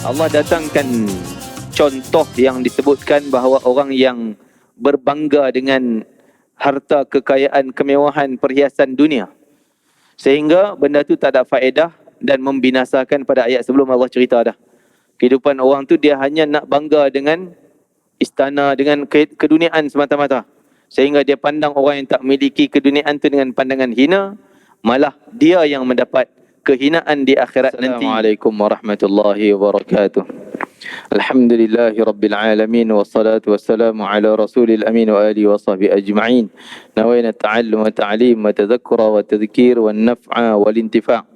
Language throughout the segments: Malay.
Allah datangkan contoh yang disebutkan bahawa orang yang berbangga dengan harta, kekayaan, kemewahan, perhiasan dunia, sehingga benda tu tak ada faedah dan membinasakan. Pada ayat sebelum Allah cerita dah, kehidupan orang tu dia hanya nak bangga dengan istana, dengan keduniaan semata-mata, sehingga dia pandang orang yang tak memiliki keduniaan tu dengan pandangan hina, malah dia yang mendapat kehinaan di akhirat nanti. Assalamualaikum warahmatullahi wabarakatuh. Alhamdulillahi rabbil alamin, wassalatu wassalamu ala rasulil amin wa alihi wa sahbihi ajma'in. Nawayna ta'allum wa ta'lim wa tadhakkura wa tadhkir wa naf'a wal intifa'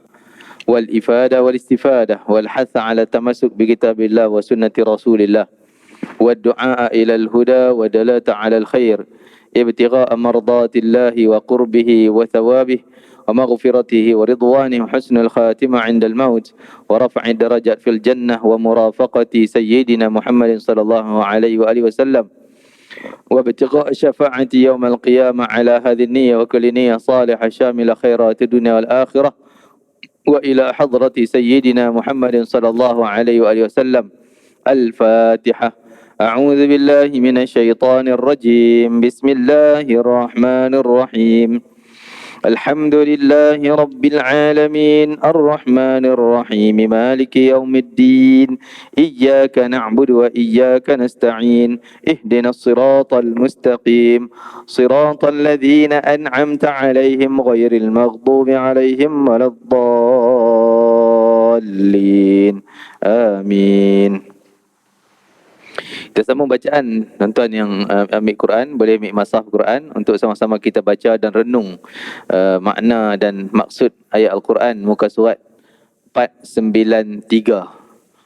wal ifada wal istifada wal hatha ala tamasuk bi kitabillah wa sunnati rasulillah wa du'a ila al huda wa dalata ala al khair ibtigha'a mardatillahi wa qurbihi wa thawabihi ومغفرته ورضوانه وحسن الخاتمة عند الموت ورفع الدرجات في الجنة ومرافقة سيدنا محمد صلى الله عليه وآله وسلم وابتغاء شفاعة يوم القيامة على هذه النية وكل نية صالحة شاملة خيرات الدنيا والآخرة وإلى حضرة سيدنا محمد صلى الله عليه وآله وسلم. الفاتحة. أعوذ بالله من الشيطان الرجيم. بسم الله الرحمن الرحيم. الحمد لله رب العالمين الرحمن الرحيم مالك يوم الدين إياك نعبد وإياك نستعين اهدنا الصراط المستقيم صراط الذين أنعمت عليهم غير المغضوب عليهم ولا الضالين آمين. Kita sambung bacaan. Tuan-tuan yang ambil Quran boleh ambil mushaf Quran untuk sama-sama kita baca dan renung makna dan maksud ayat Al-Quran muka surat 493.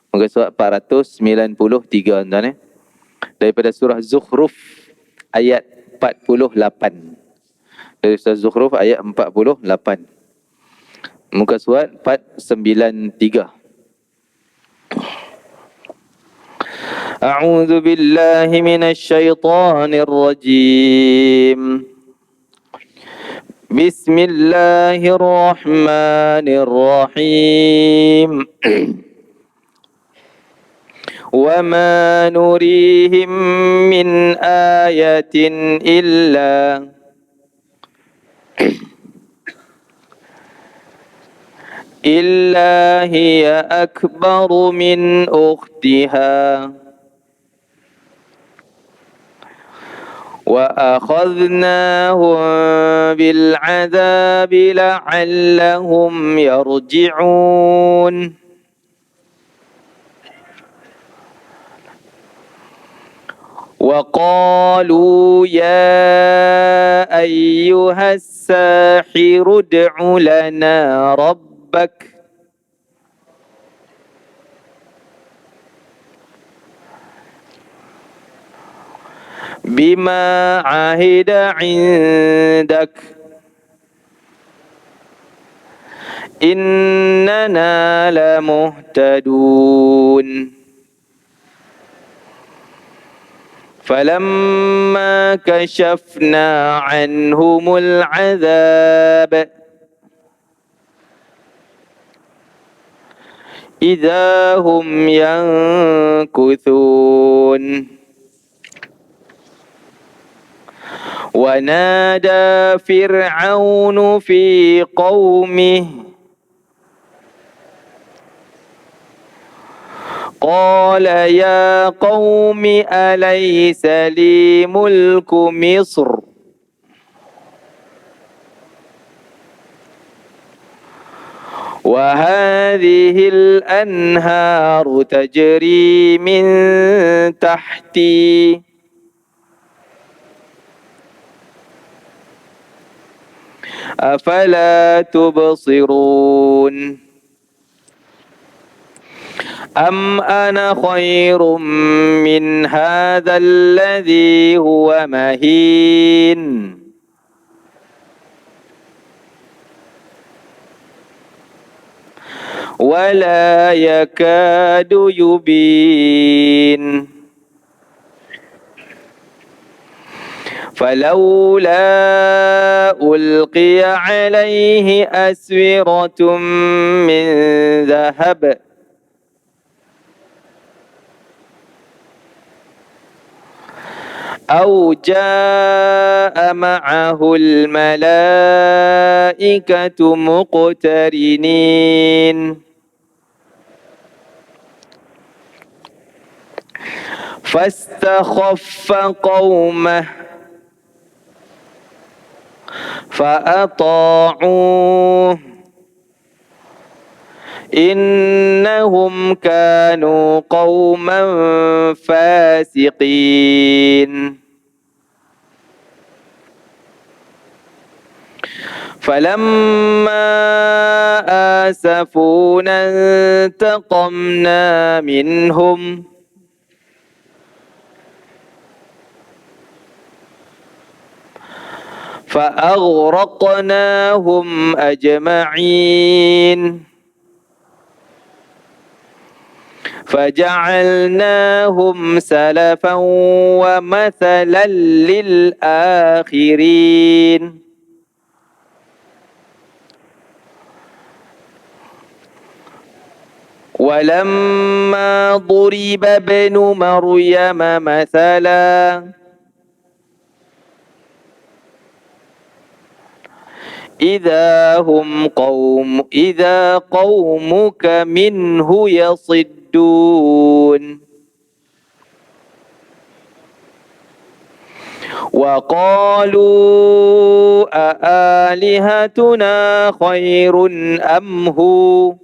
Muka surat 493 tuan daripada surah Zukhruf ayat 48. Dari surah Zukhruf ayat 48. Muka surat 493. أعوذ بالله من الشيطان الرجيم. بسم الله الرحمن الرحيم. وما نريهم من آية إلا هي أكبر من أختها وأخذناهم بالعذاب لعلهم يرجعون. وقالوا يا أيها الساحر ادع لنا ربك بما عهد عندك إننا لمهتدون. فلما كشفنا عنهم العذاب إذا هم ينكثون. ونادى فرعون في قومه قال يا قوم أليس لي ملك مصر وهذه الأنهار تجري من تحتي أفلا تبصرون. أم أنا خير من هذا الذي هو مهين ولا يكاد يبين. فلولا ألقي عليه أسورة من ذهب أو جاء معه الملائكة مقترنين فاستخف قومه فأطاعوه إنهم كانوا قوما فاسقين فلما آسفونا انتقمنا منهم فأغرقناهم أجمعين فجعلناهم سلفا ومثلا للآخرين ولما ضرب ابن مريم مثلا إذا قومك منه يصدون وقالوا أآلهتنا خير أم هو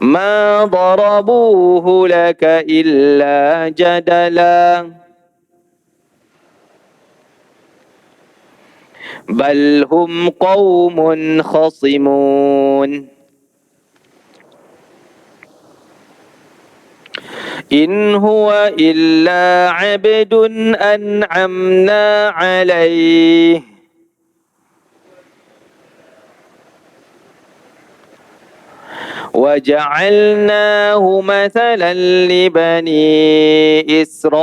ما ضربوه لك إلا جدلا بل هم قوم خصمون إن هو إلا عبد أنعمنا عليه وجعلناه مثلا لبني إسرائيل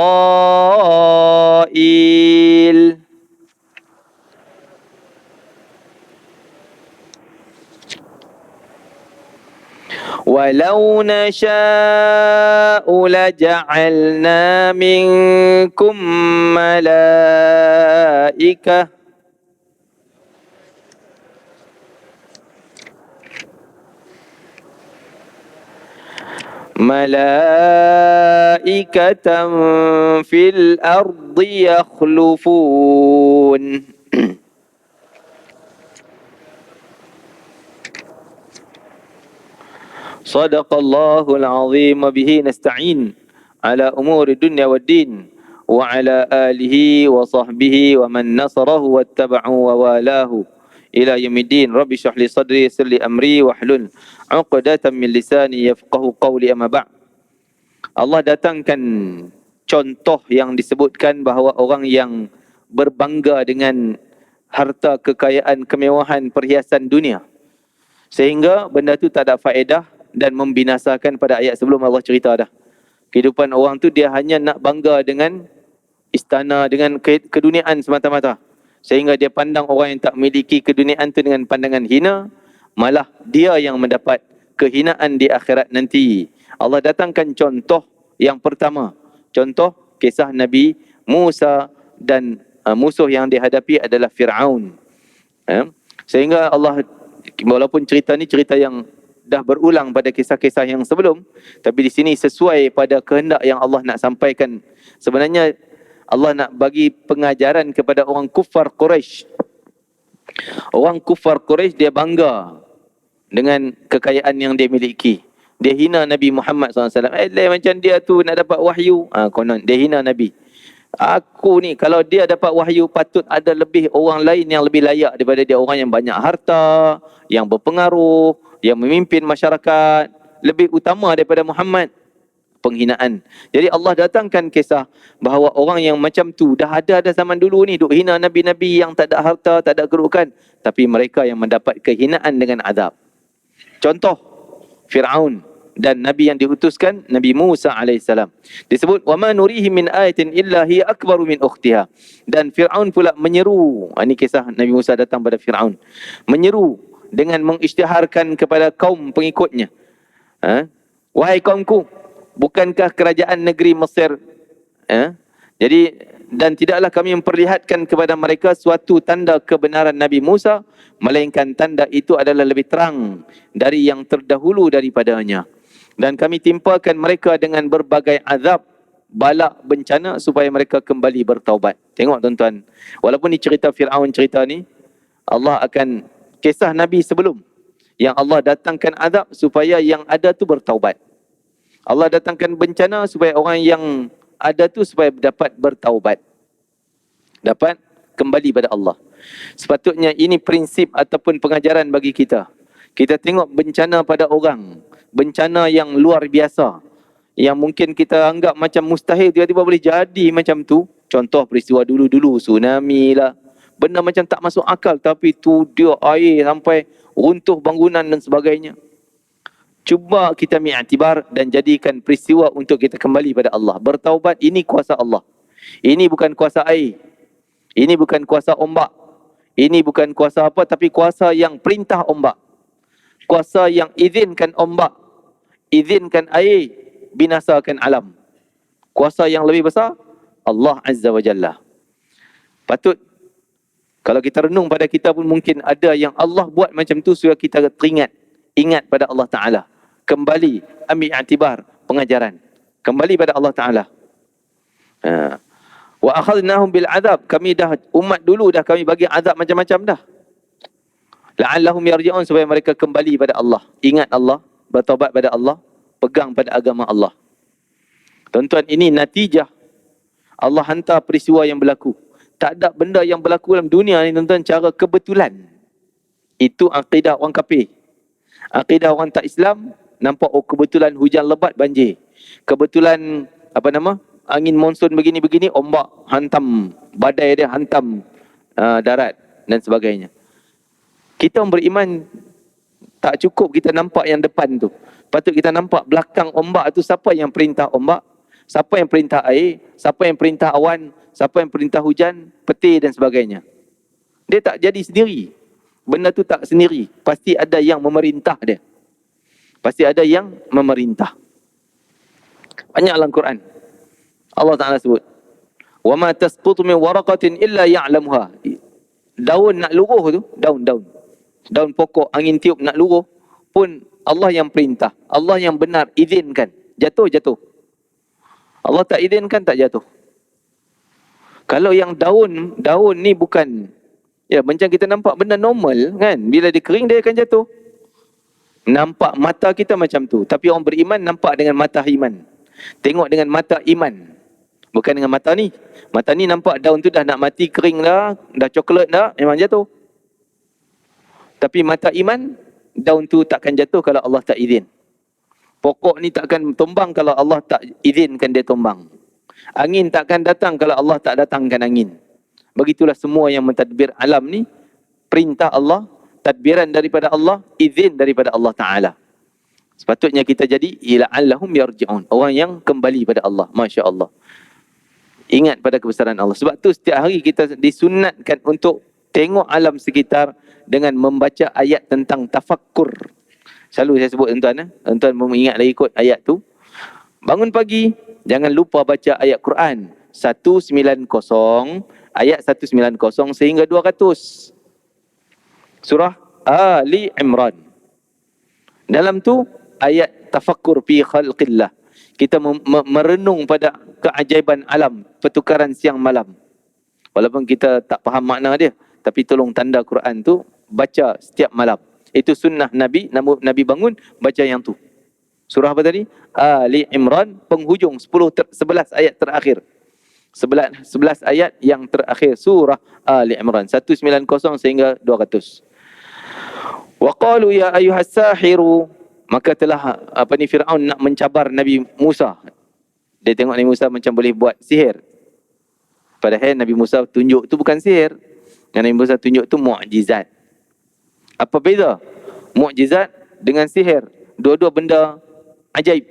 ولو نشاء لجعلنا منكم ملائكة في الأرض يخلفون صدق الله العظيم به نستعين على أمور الدنيا والدين وعلى آله وصحبه ومن نصره واتبعه ووالاه إلى يوم الدين رب اشرح لي صدري يسر لي أمري واحلل عقدة من لساني يفقه قولي أما بعد. Allah datangkan contoh yang disebutkan bahawa orang yang berbangga dengan harta, kekayaan, kemewahan, perhiasan dunia sehingga benda tu tak ada faedah dan membinasakan. Pada ayat sebelum Allah cerita dah, kehidupan orang tu dia hanya nak bangga dengan istana, dengan keduniaan semata-mata, sehingga dia pandang orang yang tak memiliki keduniaan tu dengan pandangan hina, malah dia yang mendapat kehinaan di akhirat nanti. Allah datangkan contoh yang pertama, contoh kisah Nabi Musa dan musuh yang dihadapi adalah Fir'aun. Sehingga Allah, walaupun cerita ni cerita yang dah berulang pada kisah-kisah yang sebelum, tapi di sini sesuai pada kehendak yang Allah nak sampaikan. Sebenarnya Allah nak bagi pengajaran kepada orang kufar Quraisy. Orang kufar Quraisy dia bangga dengan kekayaan yang dia miliki. Dia hina Nabi Muhammad SAW. Macam dia tu nak dapat wahyu. Konon dia hina Nabi. Aku ni kalau dia dapat wahyu, patut ada lebih orang lain yang lebih layak daripada dia. Orang yang banyak harta, yang berpengaruh, yang memimpin masyarakat, lebih utama daripada Muhammad. Penghinaan. Jadi Allah datangkan kisah bahawa orang yang macam tu dah ada zaman dulu ni, duk hina Nabi-Nabi yang tak ada harta, tak ada kedudukan, tapi mereka yang mendapat kehinaan dengan azab. Contoh Fir'aun dan Nabi yang diutuskan Nabi Musa AS. Disebut wama nurihim min ayatin illa hiya akbaru min ukhtiha. Dan Fir'aun pula menyeru. Ini kisah Nabi Musa datang pada Fir'aun, menyeru dengan mengisytiharkan kepada kaum pengikutnya. Wahai kaumku, bukankah kerajaan negeri Mesir jadi dan tidaklah kami memperlihatkan kepada mereka suatu tanda kebenaran Nabi Musa, melainkan tanda itu adalah lebih terang dari yang terdahulu daripadanya. Dan kami timpakan mereka dengan berbagai azab, bala, bencana supaya mereka kembali bertaubat. Tengok tuan-tuan, walaupun ni cerita Fir'aun cerita ni, Allah akan kisah Nabi sebelum yang Allah datangkan azab supaya yang ada tu bertaubat. Allah datangkan bencana supaya orang yang ada tu supaya dapat bertaubat, dapat kembali pada Allah. Sepatutnya ini prinsip ataupun pengajaran bagi kita. Kita tengok bencana pada orang, bencana yang luar biasa, yang mungkin kita anggap macam mustahil, tiba-tiba boleh jadi macam tu. Contoh peristiwa dulu-dulu, tsunami lah, benda macam tak masuk akal, tapi tu dia air sampai runtuh bangunan dan sebagainya. Cuba kita mi'atibar dan jadikan peristiwa untuk kita kembali pada Allah. Bertaubat, ini kuasa Allah. Ini bukan kuasa air. Ini bukan kuasa ombak. Ini bukan kuasa apa, tapi kuasa yang perintah ombak. Kuasa yang izinkan ombak, izinkan air, binasakan alam. Kuasa yang lebih besar, Allah Azza wa Jalla. Patut, kalau kita renung pada kita pun mungkin ada yang Allah buat macam tu supaya kita teringat, ingat pada Allah Ta'ala. Kembali, ambil i'tibar, pengajaran. Kembali pada Allah Ta'ala. Wa akhadnahum bil azab, kami dah, umat dulu dah kami bagi azab macam-macam dah. La'allahum yarji'un, supaya mereka kembali pada Allah. Ingat Allah, bertaubat pada Allah, pegang pada agama Allah. Tuan-tuan, ini natijah Allah hantar peristiwa yang berlaku. Tak ada benda yang berlaku dalam dunia ni tuan-tuan cara kebetulan. Itu akidah orang kafir. Akidah orang tak Islam, nampak kebetulan hujan lebat banjir. Kebetulan angin monsun begini-begini, ombak hantam, badai dia hantam darat dan sebagainya. Kita orang beriman tak cukup kita nampak yang depan tu. Patut kita nampak belakang ombak tu, siapa yang perintah ombak, siapa yang perintah air, siapa yang perintah awan, siapa yang perintah hujan, petir dan sebagainya. Dia tak jadi sendiri. Benda tu tak sendiri. Pasti ada yang memerintah dia. Pasti ada yang memerintah. Banyak dalam Quran. Allah Ta'ala sebut, wa ma tasqutu min waraqatin illa ya'lamuha. Daun nak luruh tu, daun pokok angin tiup nak luruh pun Allah yang perintah, Allah yang benar izinkan. Jatuh. Allah tak izinkan, tak jatuh. Kalau yang daun ni bukan, ya macam kita nampak benda normal kan, bila dia kering dia akan jatuh. Nampak mata kita macam tu, tapi orang beriman nampak dengan mata iman. Tengok dengan mata iman, bukan dengan mata ni. Mata ni nampak daun tu dah nak mati, kering dah coklat dah, memang jatuh. Tapi mata iman, daun tu takkan jatuh kalau Allah tak izin. Pokok ni takkan tumbang kalau Allah tak izinkan dia tumbang. Angin takkan datang kalau Allah tak datangkan angin. Begitulah semua yang mentadbir alam ni, perintah Allah, tadbiran daripada Allah, izin daripada Allah Ta'ala. Sepatutnya kita jadi la'allahum yarji'un, orang yang kembali pada Allah. Masya Allah. Ingat pada kebesaran Allah. Sebab tu setiap hari kita disunatkan untuk tengok alam sekitar dengan membaca ayat tentang tafakkur. Selalu saya sebut tuan-tuan, tuan-tuan mengingat lagi kot ayat tu. Bangun pagi, jangan lupa baca ayat Quran 190, ayat 190 sehingga 200. Surah Ali Imran. Dalam tu ayat tafakkur fi khalqillah. Kita merenung pada keajaiban alam, pertukaran siang malam. Walaupun kita tak faham makna dia, tapi tolong tanda Quran tu baca setiap malam. Itu sunnah Nabi. Nabi bangun baca yang tu. Surah apa tadi? Ali Imran, penghujung 11 ayat terakhir. 11 ayat yang terakhir surah Ali Imran 190 sehingga 200. Wa qalu ya ayyuhas sahiru, maka telah Firaun nak mencabar Nabi Musa. Dia tengok Nabi Musa macam boleh buat sihir. Padahal Nabi Musa tunjuk tu bukan sihir. Yang Nabi Musa tunjuk tu mukjizat. Apa beza mukjizat dengan sihir? Dua-dua benda ajaib.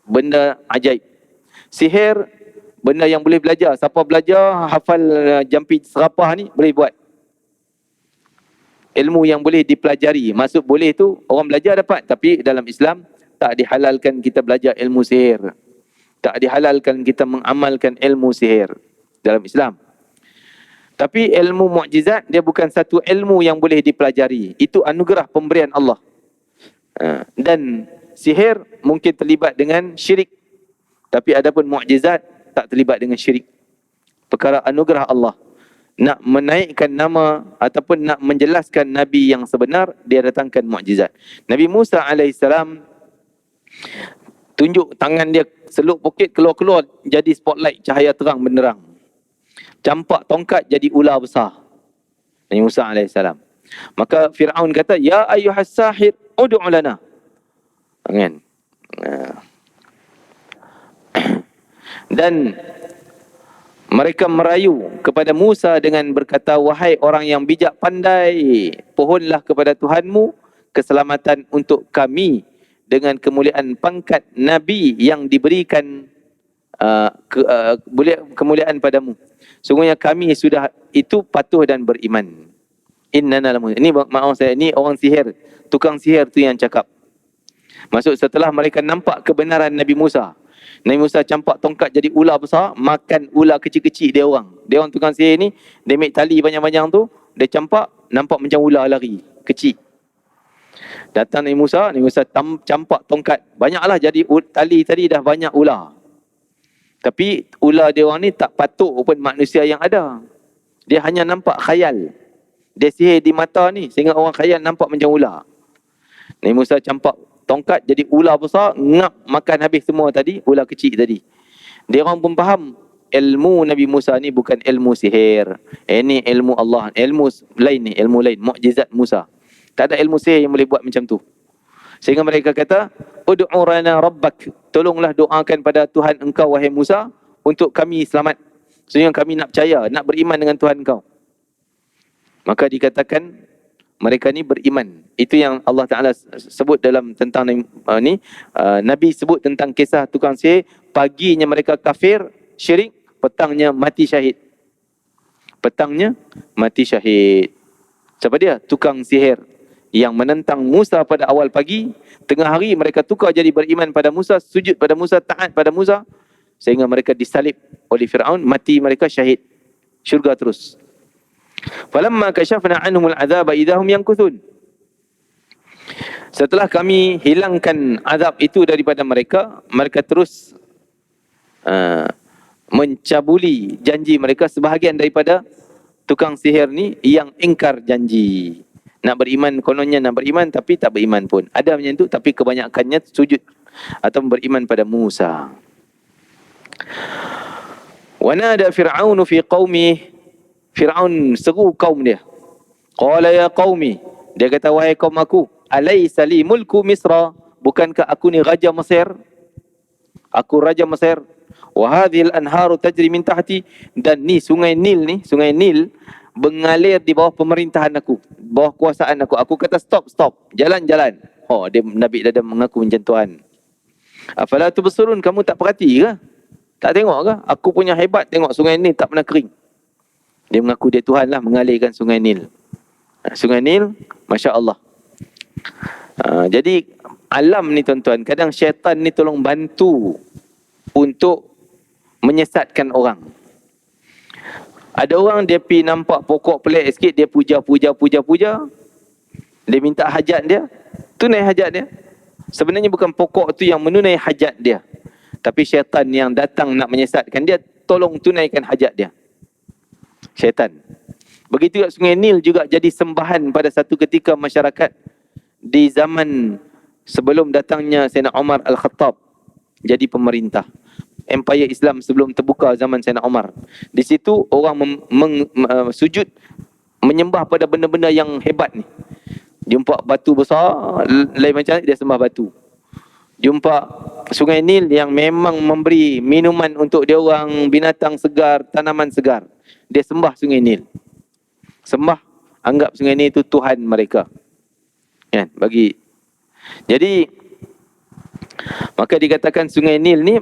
Benda ajaib. Sihir, benda yang boleh belajar. Siapa belajar, hafal jampi serapah ni, boleh buat. Ilmu yang boleh dipelajari. Maksud boleh tu, orang belajar dapat. Tapi dalam Islam, tak dihalalkan kita belajar ilmu sihir. Tak dihalalkan kita mengamalkan ilmu sihir dalam Islam. Tapi ilmu mukjizat dia bukan satu ilmu yang boleh dipelajari. Itu anugerah pemberian Allah. Dan sihir mungkin terlibat dengan syirik. Tapi adapun mukjizat tak terlibat dengan syirik. Perkara anugerah Allah. Nak menaikkan nama ataupun nak menjelaskan Nabi yang sebenar, dia datangkan mukjizat. Nabi Musa AS tunjuk tangan dia, seluk pokit keluar-keluar jadi spotlight, cahaya terang benderang. Campak tongkat jadi ular besar. Nabi Musa AS. Maka Fir'aun kata, ya ayyuhas sahir ud'u lana. Kan? Dan mereka merayu kepada Musa dengan berkata, wahai orang yang bijak pandai, pohonlah kepada Tuhanmu keselamatan untuk kami dengan kemuliaan pangkat Nabi yang diberikan kemuliaan padamu. Sungguhnya kami sudah itu patuh dan beriman. Innana lamun. Ini maaf saya, ini orang sihir, tukang sihir tu yang cakap. Maksud setelah mereka nampak kebenaran Nabi Musa. Nabi Musa campak tongkat jadi ular besar, makan ular kecil-kecil dia orang. Dia orang tukang sihir ni, dia ambil tali banyak-banyak tu, dia campak, nampak macam ular lari, kecil. Datang Nabi Musa campak tongkat. Banyaklah jadi tali tadi dah banyak ular. Tapi ular dia orang ni tak patuk pun manusia yang ada. Dia hanya nampak khayal. Dia sihir di mata ni sehingga orang khayal nampak macam ular. Nabi Musa campak tongkat jadi ular besar, ngap makan habis semua tadi, ular kecil tadi. Dia orang pun faham ilmu Nabi Musa ni bukan ilmu sihir. Ini ilmu Allah, ilmu lain ni, ilmu lain, mukjizat Musa. Tak ada ilmu sihir yang boleh buat macam tu. Sehingga mereka kata, ud'u lana rabbak, tolonglah doakan pada Tuhan engkau wahai Musa untuk kami selamat. Sehingga kami nak percaya, nak beriman dengan Tuhan engkau. Maka dikatakan mereka ni beriman. Itu yang Allah Ta'ala sebut dalam tentang Nabi sebut tentang kisah tukang sihir. Paginya mereka kafir, syirik, petangnya mati syahid. Petangnya mati syahid. Siapa dia? Tukang sihir yang menentang Musa pada awal pagi. Tengah hari mereka tukar jadi beriman pada Musa, sujud pada Musa, taat pada Musa, sehingga mereka disalib oleh Fir'aun, mati mereka syahid. Syurga terus. Falamma kashafna anhumul azaba idahum yankuthun. Setelah kami hilangkan azab itu daripada mereka, mereka terus mencabuli janji mereka. Sebahagian daripada tukang sihir ni yang ingkar janji. Nak beriman, kononnya nak beriman tapi tak beriman pun. Ada macam tu, tapi kebanyakannya sujud atau beriman pada Musa. Wa nada Fir'aun fi qaumi. Fir'aun seru kaum dia. Qala ya qaumi. Dia kata, wahai kaum aku, alaysa li mulku Misra? Bukankah aku ni raja Mesir? Aku raja Mesir. Wa hadhil anharu tajri min tahti. Dan ni sungai Nil mengalir di bawah pemerintahan aku, bawah kuasaan aku. Aku kata stop, jalan. Oh, dia Nabi dah mengaku macam Tuhan. Afala tubsirun, kamu tak perhati ke? Tak tengok ke? Aku punya hebat, tengok sungai Nil tak pernah kering. Dia mengaku dia Tuhan lah, mengalirkan sungai Nil. Sungai Nil, Masya Allah. Jadi alam ni tuan-tuan, kadang syaitan ni tolong bantu untuk menyesatkan orang. Ada orang dia pergi nampak pokok pelik sikit, dia puja. Dia minta hajat dia, tunai hajat dia. Sebenarnya bukan pokok tu yang menunai hajat dia, tapi syaitan yang datang nak menyesatkan dia, tolong tunaikan hajat dia. Syaitan. Begitu juga sungai Nil juga jadi sembahan pada satu ketika masyarakat di zaman sebelum datangnya Sayyidina Umar Al-Khattab jadi pemerintah. Empire Islam sebelum terbuka zaman Sayyidina Umar. Di situ orang sujud menyembah pada benda-benda yang hebat ni. Jumpa batu besar, lain macam dia sembah batu. Jumpa sungai Nil yang memang memberi minuman untuk dia orang, binatang segar, tanaman segar. Dia sembah sungai Nil. Sembah, anggap sungai Nil itu Tuhan mereka. Kan? Jadi maka dikatakan sungai Nil ni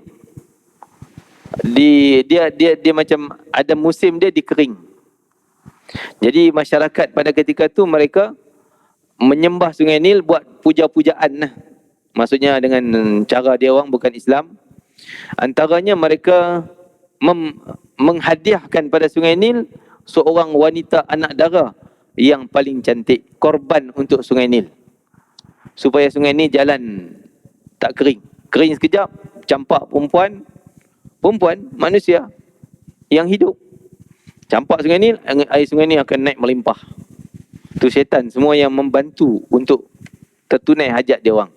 dia macam ada musim dia dikering. Jadi masyarakat pada ketika tu mereka menyembah sungai Nil, buat puja-pujaan lah. maksudnya dengan cara dia orang bukan Islam. Antaranya mereka menghadiahkan pada Sungai Nil seorang wanita anak dara yang paling cantik, korban untuk Sungai Nil, supaya Sungai Nil jalan tak kering. Kering sekejap, campak perempuan manusia yang hidup, campak Sungai Nil, air Sungai Nil akan naik melimpah. Itu syaitan semua yang membantu untuk tertunai hajat dia orang.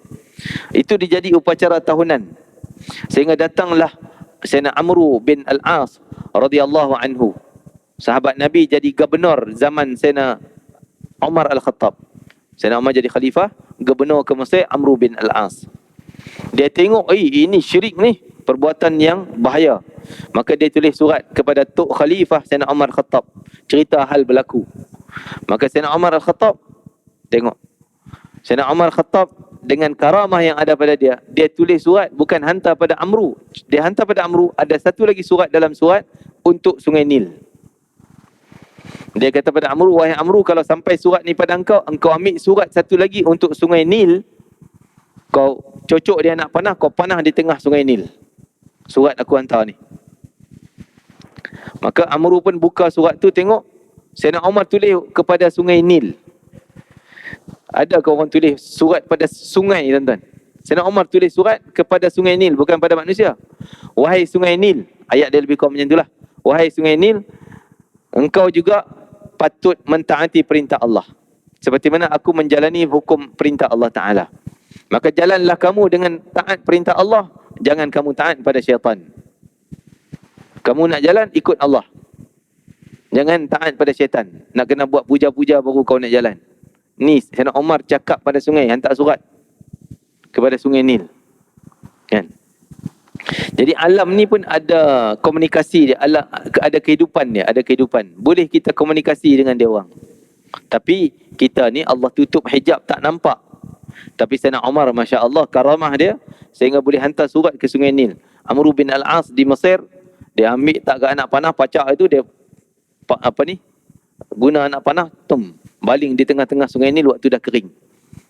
Itu dijadi upacara tahunan. Sehingga datanglah Sayyidina Amru bin Al-As radhiyallahu anhu, sahabat Nabi, jadi gubernur zaman Sayyidina Umar Al-Khattab. Sayyidina Umar jadi khalifah, gubernur ke Mesir Amru bin Al-As. Dia tengok, ini syirik ni, perbuatan yang bahaya. Maka dia tulis surat kepada Tok Khalifah Sayyidina Umar Al-Khattab, cerita hal berlaku. Maka Sayyidina Umar Al-Khattab tengok, Sayyidina Umar Al-Khattab dengan karamah yang ada pada dia, dia tulis surat, bukan hantar pada Amru. Dia hantar pada Amru, ada satu lagi surat dalam surat untuk Sungai Nil. Dia kata pada Amru, wahai Amru, kalau sampai surat ni pada engkau ambil surat satu lagi untuk Sungai Nil. Kau cocok dia nak panah, kau panah di tengah Sungai Nil. Surat aku hantar ni. Maka Amru pun buka surat tu, tengok Sayyidina Umar tulis kepada Sungai Nil. Ada ke orang tulis surat pada sungai, tuan-tuan? Sayyidina Umar tulis surat kepada Sungai Nil, bukan pada manusia. Wahai Sungai Nil, ayat dia lebih kurang macam itulah. Wahai Sungai Nil, engkau juga patut mentaati perintah Allah, seperti mana aku menjalani hukum perintah Allah Ta'ala. Maka jalanlah kamu dengan taat perintah Allah, jangan kamu taat pada syaitan. Kamu nak jalan, ikut Allah, jangan taat pada syaitan. Nak kena buat puja-puja baru kau nak jalan. Ni Sayyidina Umar cakap pada sungai, hantar surat kepada Sungai Nil, kan? Jadi alam ni pun ada komunikasi dia, ada kehidupan dia, ada kehidupan. Boleh kita komunikasi dengan dia orang. Tapi kita ni Allah tutup hijab, tak nampak. Tapi Sayyidina Umar, Masya Allah, karamah dia, sehingga boleh hantar surat ke Sungai Nil. Amru bin Al-As di Mesir, dia ambil tak ke anak panah, pacak itu dia guna anak panah, baling di tengah-tengah Sungai Nil waktu dah kering.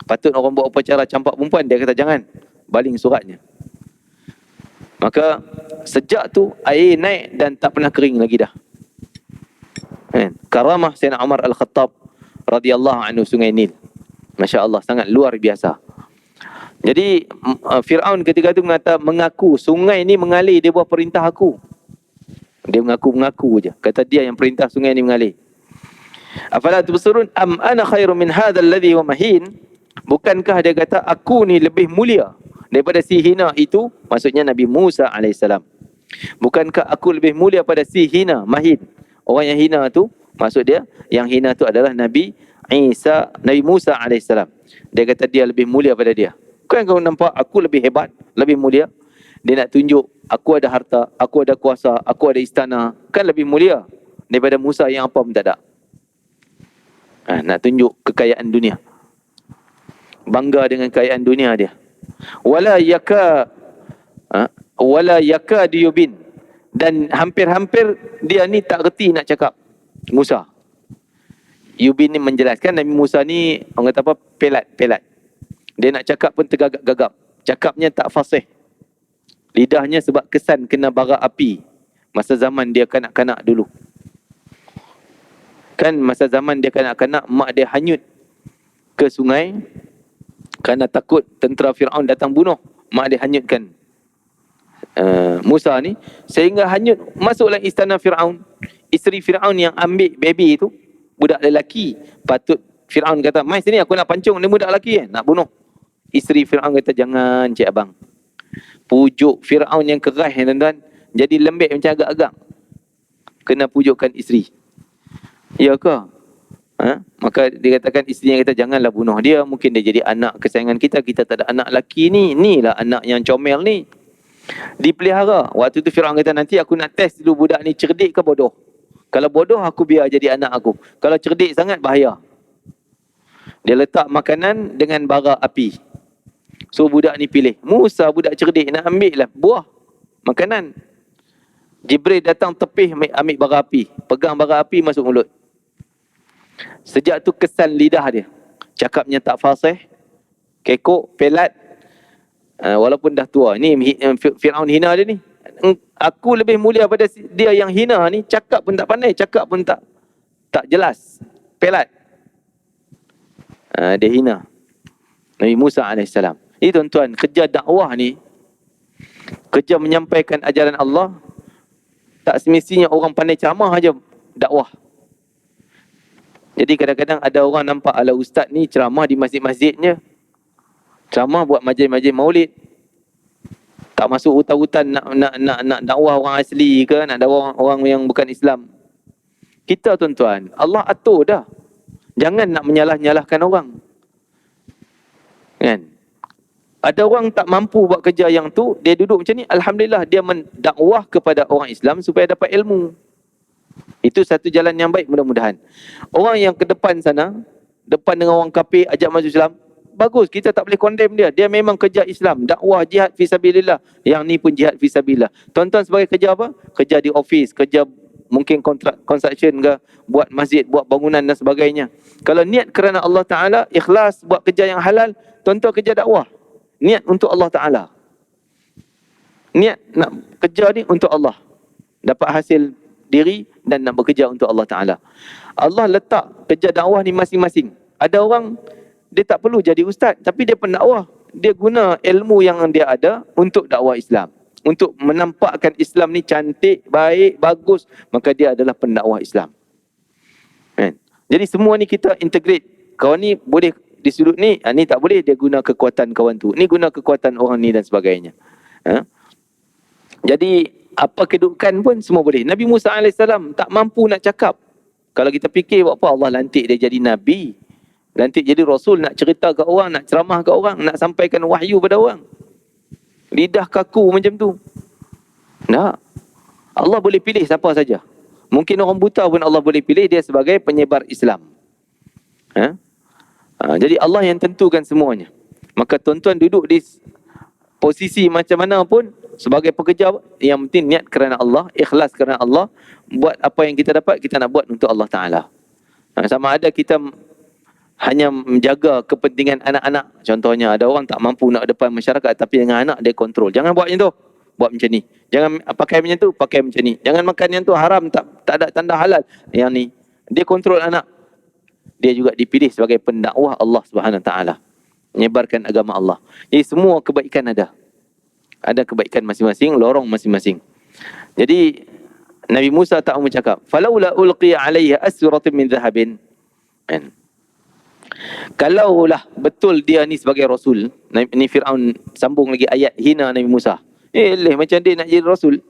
Patut orang buat upacara campak perempuan, dia kata jangan, baling suratnya. Maka sejak tu air naik dan tak pernah kering lagi dah. Karamah Sayyidina Umar Al-Khattab radhiyallahu anhu Sungai Nil. Masya Allah, sangat luar biasa. Jadi Fir'aun ketika itu mengaku sungai ni mengalir di bawah perintah aku. Dia mengaku je. Kata dia yang perintah sungai ni mengalir. Afala tubsirun am ana khairu min hadzal ladzi huwa mahin? Bukankah dia kata aku ni lebih mulia daripada si hina itu? Maksudnya Nabi Musa alaihissalam. Bukankah aku lebih mulia pada si hina, mahin? Orang yang hina tu, maksud dia yang hina tu adalah Nabi Musa alaihissalam. Dia kata dia lebih mulia pada dia. Kan kau nampak aku lebih hebat, lebih mulia? Dia nak tunjuk aku ada harta, aku ada kuasa, aku ada istana, kan lebih mulia daripada Musa yang apa pun tak ada. Nak tunjuk kekayaan dunia, bangga dengan kekayaan dunia dia. Wala yaka diyubin, dan hampir-hampir dia ni tak reti nak cakap. Musa Yubin ni menjelaskan Nabi Musa ni orang kata apa, pelat. Dia nak cakap pun tergagap-gagap, cakapnya tak fasih. Lidahnya sebab kesan kena bara api masa zaman dia kanak-kanak dulu. Kan masa zaman dia kanak-kanak, mak dia hanyut ke sungai kerana takut tentera Fir'aun datang bunuh. Mak dia hanyutkan Musa ni, sehingga hanyut masuklah istana Fir'aun. Isteri Fir'aun yang ambil baby itu, budak lelaki. Patut Fir'aun kata, mai sini aku nak pancung, dia budak lelaki nak bunuh. Isteri Fir'aun kata, jangan cik abang. Pujuk Fir'aun yang keras, tuan-tuan, jadi lembek macam agak-agak. Kena pujukkan isteri. Ya ke? Maka dia katakan, isterinya kata, janganlah bunuh dia. Mungkin dia jadi anak kesayangan kita. Kita tak ada anak lelaki ni. Inilah anak yang comel ni. Dipelihara. Waktu tu Fir'aun kata, nanti aku nak test dulu budak ni cerdik ke bodoh. Kalau bodoh, aku biar jadi anak aku. Kalau cerdik sangat, bahaya. Dia letak makanan dengan bara api. So budak ni pilih. Musa budak cerdik, nak ambil lah buah, makanan. Jibril datang tepih, ambil bara api. Pegang bara api, masuk mulut. Sejak tu kesan lidah dia. Cakapnya tak fasih, kekok, pelat. Walaupun dah tua. Ni Fir'aun hina dia ni. Aku lebih mulia pada dia yang hina ni, cakap pun tak pandai, cakap pun tak jelas, pelat. Dia hina Nabi Musa AS. Ini tuan-tuan, kerja dakwah ni, kerja menyampaikan ajaran Allah, tak semestinya orang pandai ceramah aja dakwah. Jadi kadang-kadang ada orang nampak, ala ustaz ni ceramah di masjid-masjidnya, ceramah buat majlis-majlis maulid, tak masuk hutan-hutan nak dakwah orang asli ke, nak dakwah orang yang bukan Islam. Kita tuan-tuan, Allah atur dah. Jangan nak menyalah-nyalahkan orang. Kan? Ada orang tak mampu buat kerja yang tu, dia duduk macam ni, alhamdulillah dia mendakwah kepada orang Islam supaya dapat ilmu. Itu satu jalan yang baik, mudah-mudahan. Orang yang ke depan sana, depan dengan orang kafir, ajak masuk Islam, bagus, kita tak boleh condemn dia. Dia memang kerja Islam, dakwah, jihad fisabilillah. Yang ni pun jihad fisabilillah. Tuan-tuan sebagai kerja apa? Kerja di office, kerja mungkin kontrak construction ke, buat masjid, buat bangunan dan sebagainya. Kalau niat kerana Allah Ta'ala, ikhlas buat kerja yang halal, tuan-tuan kerja dakwah, niat untuk Allah Ta'ala. Niat nak kerja ni untuk Allah, dapat hasil diri dan nak bekerja untuk Allah Ta'ala. Allah letak kerja dakwah ni masing-masing. Ada orang, dia tak perlu jadi ustaz, tapi dia pendakwah. Dia guna ilmu yang dia ada untuk dakwah Islam, untuk menampakkan Islam ni cantik, baik, bagus, maka dia adalah pendakwah Islam. Kan? Jadi semua ni kita integrate. Kawan ni boleh di sudut ni, ni tak boleh, dia guna kekuatan kawan tu, ni guna kekuatan orang ni dan sebagainya. Jadi apa kedudukan pun semua boleh. Nabi Musa AS tak mampu nak cakap. Kalau kita fikir buat apa Allah lantik dia jadi Nabi, lantik jadi Rasul, nak cerita ke orang, nak ceramah ke orang, nak sampaikan wahyu pada orang. Lidah kaku macam tu. Tak. Allah boleh pilih siapa saja. Mungkin orang buta pun Allah boleh pilih dia sebagai penyebar Islam. Jadi Allah yang tentukan semuanya. Maka tuan-tuan duduk di posisi macam mana pun, sebagai pekerja, yang penting niat kerana Allah, ikhlas kerana Allah. Buat apa yang kita dapat, kita nak buat untuk Allah Ta'ala. Sama ada kita hanya menjaga kepentingan anak-anak. Contohnya ada orang tak mampu nak depan masyarakat, tapi dengan anak dia kontrol. Jangan buat macam tu, buat macam ni. Jangan pakai macam tu, pakai macam ni. Jangan makan yang tu, haram, tak ada tanda halal. Yang ni, dia kontrol anak. Dia juga dipilih sebagai pendakwah Allah Subhanahu Taala, menyebarkan agama Allah. Jadi semua kebaikan ada. Ada kebaikan masing-masing, lorong masing-masing. Jadi Nabi Musa tak mau cakap, falaula ulqiya alaihi asratun min dhahabin. Kalaulah betul dia ni sebagai Rasul, ni Fir'aun sambung lagi ayat hina Nabi Musa. Macam dia nak jadi Rasul,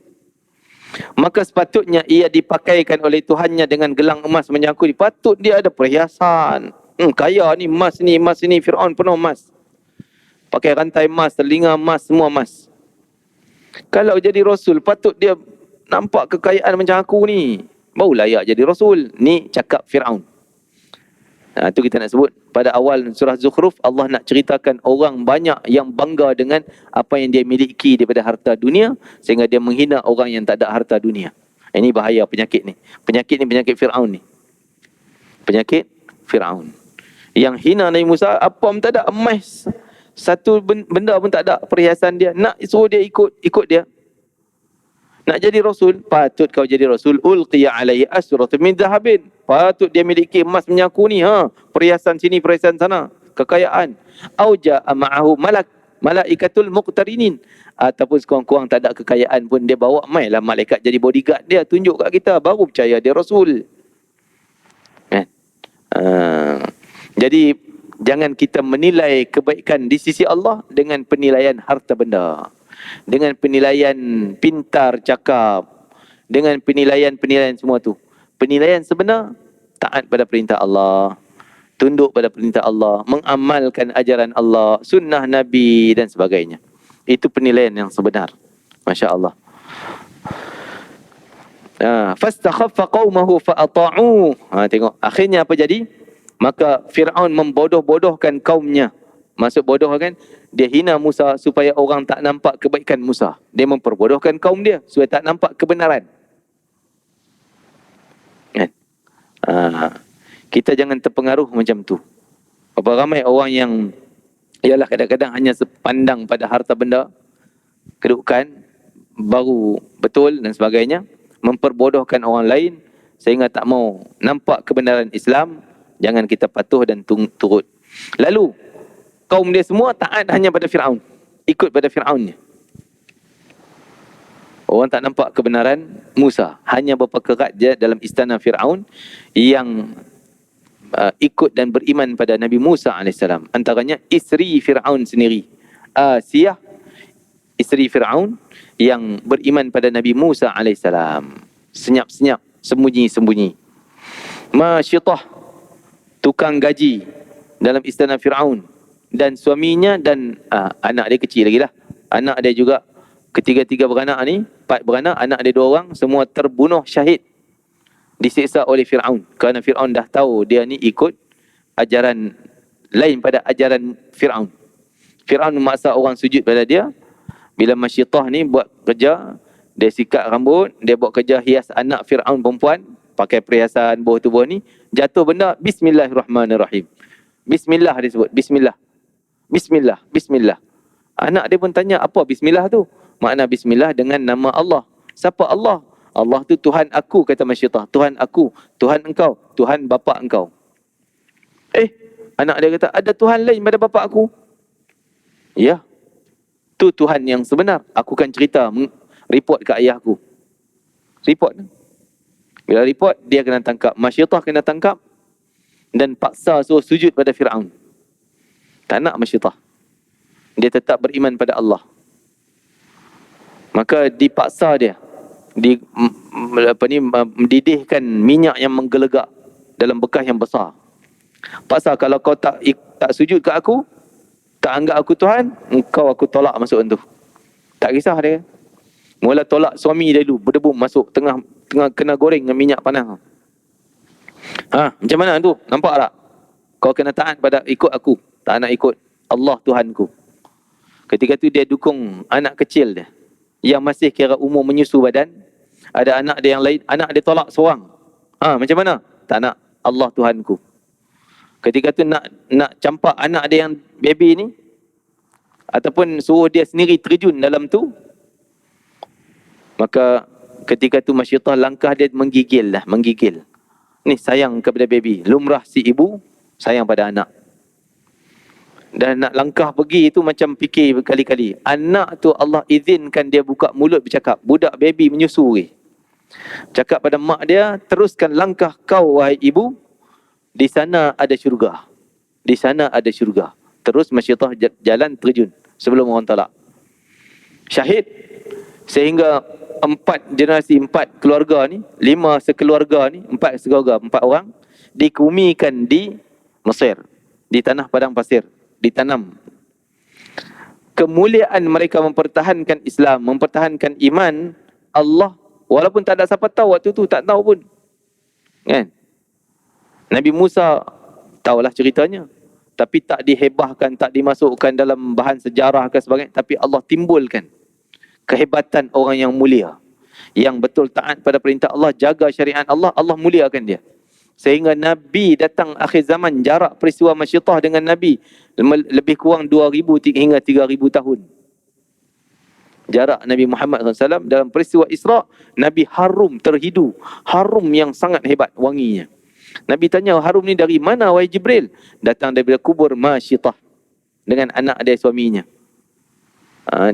maka sepatutnya ia dipakaikan oleh Tuhannya dengan gelang emas menyangkut. Patut dia ada perhiasan. Kaya ni, emas ni, Fir'aun penuh emas. Pakai rantai emas, telinga emas, semua emas. Kalau jadi Rasul, patut dia nampak kekayaan macam aku ni, baru layak jadi Rasul. Ni cakap Fir'aun. Itu kita nak sebut pada awal surah Zukhruf, Allah nak ceritakan orang banyak yang bangga dengan apa yang dia miliki daripada harta dunia, sehingga dia menghina orang yang tak ada harta dunia. Ini bahaya penyakit ni. Penyakit ni penyakit Fir'aun ni. Penyakit Fir'aun. Yang hina Nabi Musa, apa pun tak ada, emas satu benda pun tak ada, perhiasan dia. Nak suruh dia ikut dia. Nak jadi Rasul, patut kau jadi Rasul. Ulqiya alaihi asratun min dhahabin. Patut dia miliki emas menyaku ni, perhiasan sini, perhiasan sana, kekayaan. Au ja'a ma'ahu malaikatul muqtarinin. Ataupun sekurang-kurang tak ada kekayaan pun, dia bawa mailah malaikat jadi bodyguard dia, tunjuk kat kita, baru percaya dia Rasul. Jadi jangan kita menilai kebaikan di sisi Allah dengan penilaian harta benda, dengan penilaian pintar cakap, dengan penilaian semua tu. Penilaian sebenar, taat pada perintah Allah, tunduk pada perintah Allah, mengamalkan ajaran Allah, sunnah Nabi dan sebagainya. Itu penilaian yang sebenar. Masya Allah. Fastakhaffa qaumahu fa'ata'u. Tengok akhirnya apa jadi? Maka Fir'aun membodoh-bodohkan kaumnya. Maksud bodoh kan? Dia hina Musa supaya orang tak nampak kebaikan Musa. Dia memperbodohkan kaum dia supaya tak nampak kebenaran. Kita jangan terpengaruh macam tu. Berapa ramai orang yang ialah kadang-kadang hanya sepandang pada harta benda, kedudukan, baru betul dan sebagainya, memperbodohkan orang lain sehingga tak mau nampak kebenaran Islam. Jangan kita patuh dan turut. Lalu kaum dia semua taat hanya pada Firaun, ikut pada Firaunnya. Orang tak nampak kebenaran Musa, hanya berapa kerat je dalam istana Firaun yang ikut dan beriman pada Nabi Musa AS. Antaranya isteri Firaun sendiri, Asiyah, isteri Firaun yang beriman pada Nabi Musa AS. Senyap-senyap, sembunyi-sembunyi. Masyitah, tukang gaji dalam istana Firaun, dan suaminya dan anak dia kecil lagi lah. Anak dia juga, ketiga-tiga beranak ni, 4 beranak, anak dia 2 orang, semua terbunuh syahid, disiksa oleh Firaun. Kerana Firaun dah tahu dia ni ikut ajaran lain pada ajaran Firaun. Firaun memaksa orang sujud pada dia. Bila Masyitah ni buat kerja, dia sikat rambut, dia buat kerja hias anak Firaun perempuan, pakai perhiasan bawah tubuh ni, jatuh benda, Bismillahirrahmanirrahim. Bismillah dia sebut, Bismillah. Bismillah, Bismillah. Anak dia pun tanya, apa Bismillah tu? Makna Bismillah dengan nama Allah. Siapa Allah? Allah tu Tuhan aku, kata Masyitah. Tuhan aku, Tuhan engkau, Tuhan bapa engkau. Anak dia kata, ada Tuhan lain pada bapa aku? Ya, tu Tuhan yang sebenar. Aku kan cerita, report ke ayah aku. Report. Bila report, dia kena tangkap. Masyitah kena tangkap dan paksa suruh sujud pada Firaun. Tak nak Masyitah. Dia tetap beriman pada Allah. Maka dipaksa dia mendidihkan minyak yang menggelegak dalam bekas yang besar. Paksa, kalau kau tak sujud ke aku, tak anggap aku Tuhan, engkau aku tolak masuk tu. Tak kisah dia. Mula tolak suami dia dulu, berdebu masuk tengah kena goreng dengan minyak panas. Macam mana tu? Nampak tak? Kau kena taat pada ikut aku, tak nak ikut Allah Tuhanku. Ketika tu dia dukung anak kecil dia yang masih kira umur menyusu badan. Ada anak dia yang lain, anak dia tolak seorang. Macam mana? Tak nak, Allah Tuhanku. Ketika tu nak campak anak dia yang baby ni, ataupun suruh dia sendiri terjun dalam tu, maka ketika tu Masyitah langkah dia menggigil. Ni sayang kepada baby. Lumrah si ibu sayang pada anak. Dan nak langkah pergi itu macam fikir berkali-kali. Anak tu Allah izinkan dia buka mulut bercakap. Budak baby menyusu lagi. Cakap pada mak dia, teruskan langkah kau wahai ibu. Di sana ada syurga. Di sana ada syurga. Terus Masyitah jalan terjun sebelum orang talak. Syahid. Sehingga 4 generasi, 4 keluarga ni, 5 sekeluarga ni, 4 sekeluarga, 4 orang, dikebumikan di Mesir. Di tanah padang pasir. Ditanam. Kemuliaan mereka mempertahankan Islam, mempertahankan iman Allah, walaupun tak ada siapa tahu waktu tu, tak tahu pun. Kan? Nabi Musa tahulah ceritanya, tapi tak dihebahkan, tak dimasukkan dalam bahan sejarah ke sebagainya, tapi Allah timbulkan kehebatan orang yang mulia, yang betul taat pada perintah Allah, jaga syariat Allah, Allah muliakan dia. Sehingga Nabi datang akhir zaman, jarak peristiwa Masyitah dengan Nabi lebih kurang 2,000 hingga 3,000 tahun. Jarak Nabi Muhammad SAW dalam peristiwa Isra', Nabi harum, terhidu. Harum yang sangat hebat wanginya. Nabi tanya, harum ni dari mana wahai Jibril? Datang daripada kubur Masyitah dengan anak dia suaminya.